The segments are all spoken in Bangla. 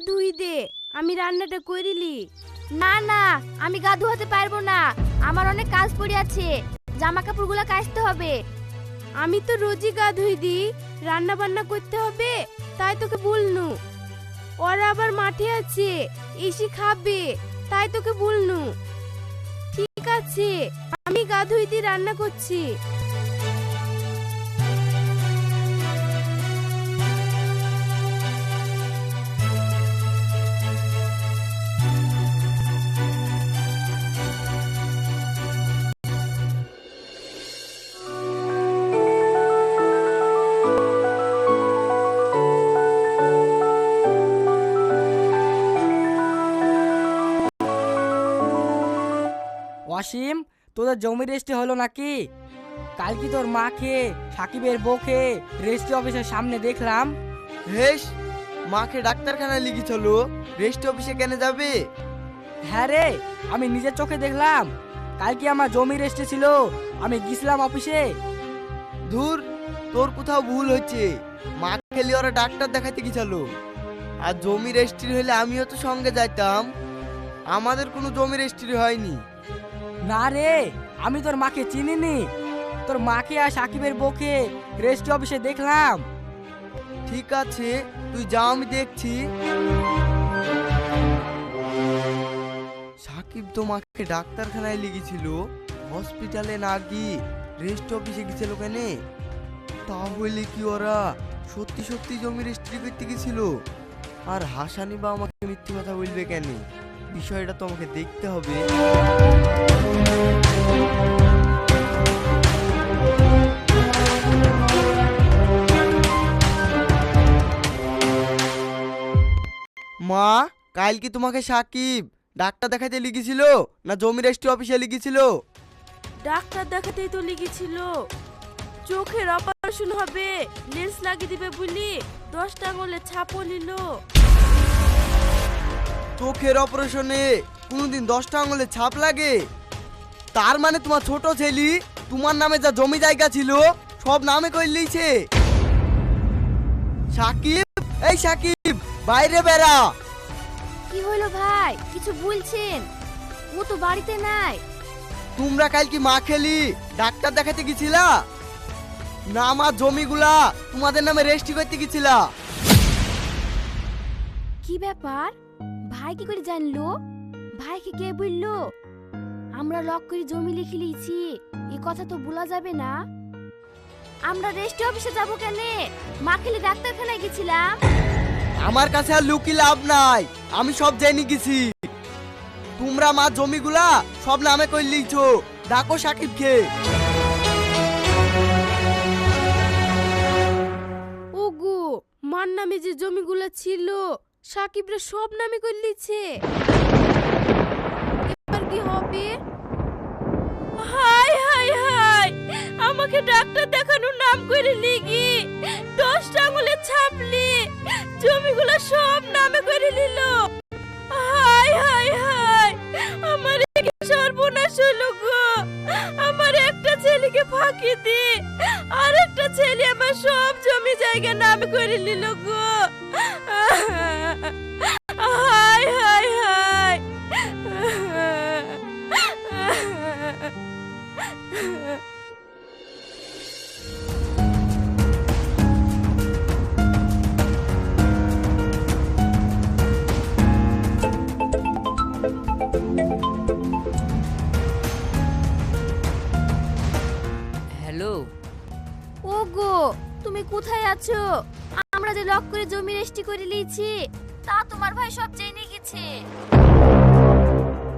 ধুই দে, আমি রান্নাটা করিলি। না না, আমি গা ধোয়াতে পারবো না, আমার অনেক কাজ পড়ে আছে, জামা কাপড়গুলো কাচতে হবে। আমি তো রোজই গা ধুই দি, রান্না বান্না করতে হবে তাই তোকে বলনু। ওরা আবার মাঠে আছে, এসে খাবে তাই তোকে বলনু। ঠিক আছে, আমি গা ধুই দি, রান্না করছি। ওয়াসিম, তোদের জমি রেজিস্ট্রি হলো নাকি? কাল কি তোর মাকে, সাকিবের বউকে রেজিস্ট্রি অফিসের সামনে দেখলাম। হেস, মাকে ডাক্তারখানায় লিখেছিল, রেজিস্ট্রি অফিসে কেন যাবে? হ্যাঁ রে, আমি নিজের চোখে দেখলাম। কাল কি আমার জমি রেজিস্ট্রি ছিল, আমি গেছিলাম অফিসে। ধুর, তোর কোথাও ভুল হচ্ছে। মা খেলি ওরা ডাক্তার দেখাতে গেছিল, আর জমি রেজিস্ট্রি হলে আমিও তো সঙ্গে যাইতাম। আমাদের কোনো জমি রেজিস্ট্রি হয়নি। না রে, আমি তোর মাকে চিনিনি। তোর মাকে আর সাকিবের বউকে রেজিস্ট্রি অফিসে দেখলাম। ঠিক আছে, তুই যা, আমি দেখছি। সাকিব তো মাকে ডাক্তারখানায় লিখেছিল, হসপিটালে না গিয়ে রেজিস্ট্রি অফিসে গেছিল কেন? তাহলে কি ওরা সত্যি সত্যি জমি রেজিস্ট্রি করতে গেছিল? আর হাসানি বা আমাকে মিথ্যে কথা বলবে কেন? বিষয়টা তো আমাকে দেখতে হবে। মা, কাল কি তোমাকে সাকিব ডাক্তার দেখাতে লিখেছিল না জমি রেজিস্ট্রি অফিসে লিখেছিল? ডাক্তার দেখাতেই তো লিখেছিল, চোখের অপারেশন হবে, লেন্স লাগিয়ে দিবে বলি 10টা আঙুলে ছাপও নিল। চোখের অপারেশনে কোনোদিন 10টা আঙুলে ছাপ লাগে? তার মানে তোমার ছোট ছেলে তোমার নামে যা জমি জায়গা ছিল সব নামে করে লিয়েছে। সাকিব, এই সাকিব, বাইরে বেরা। কি হলো ভাই, কিছু বলছেন? ও তো বাড়িতে নাই। তোমরা কাল কি মা খেলি ডাক্তার দেখাতে গেছিলা না আমার জমিগুলা তোমাদের নামে রেজিস্ট্রি করতে গেছিলা? কি ব্যাপার, ভাই কি করে জানলো? ভাইকে কে বললো? আমরা লক করে জমি লিখে লিয়েছি, এই কথা তো বলা যাবে না। আমরা রেজিস্ট্রি অফিসে যাব কেন? মা খেলে ডাক্তারখানায় গেছিলাম। আমার কাছে আর লুকি লাভ নাই, আমি সব জেনে গেছি। তোমরা মা জমিগুলা সব নামে করে লিখছো। ডাকো সাকিবকে। ওগো, মার নামে যে জমিগুলো ছিল সাকিবরা সব নামে করে লিছে। এবার কি হবে? হাই হাই হাই, আমাকে ডাক্তার দেখানোর নাম করে লিগি 10টা আঙুলে ছাপলি জমিগুলো সব নামে করে নিল। হাই হাই হাই, আমার কি সর্বনাশ হলো গো। আমার একটা ছেলেকে ফাঁকি দি আর একটা ছেলে আমার সব জমি জায়গা নামে করে নিল গো। Hi hi hi. হ্যালো। ওগো, তুমি কোথায় আছো? আমরা যে লক করে জমি রেজিস্ট্রি করে লিয়েছি তা তোমার ভাই সব জেনে গেছে।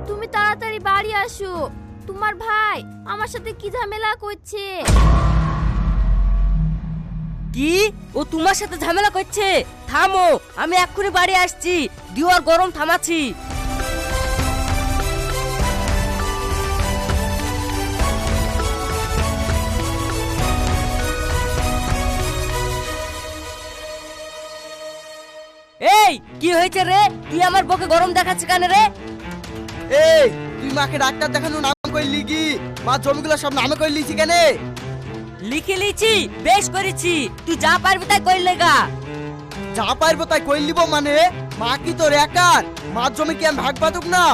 তুমি তাড়াতাড়ি বাড়ি আসো, তোমার ভাই আমার সাথে কি ঝামেলা করছে। কি? ও তোমার সাথে ঝামেলা করছে? থামো, আমি এক্ষুনি বাড়ি আসছি, দিওয়ার গরম থামাচ্ছি। এই কি হয়েছে রে? তুই আমার বউকে গরম দেখাচ্ছিস কেন রে? এই, তুই মাকে ডাক্তার দেখানোর নাম করে লিগি মা জমিগুলো সব নামে করে লিছি কেন? লিখে লিছি, বেশ করেছি, তুই যা পারবি তাই কইলে গা। যা পারবো তাই কই লিব মানে মা কি তোর একার মার জমি কি আমি ভাগ পাতুক না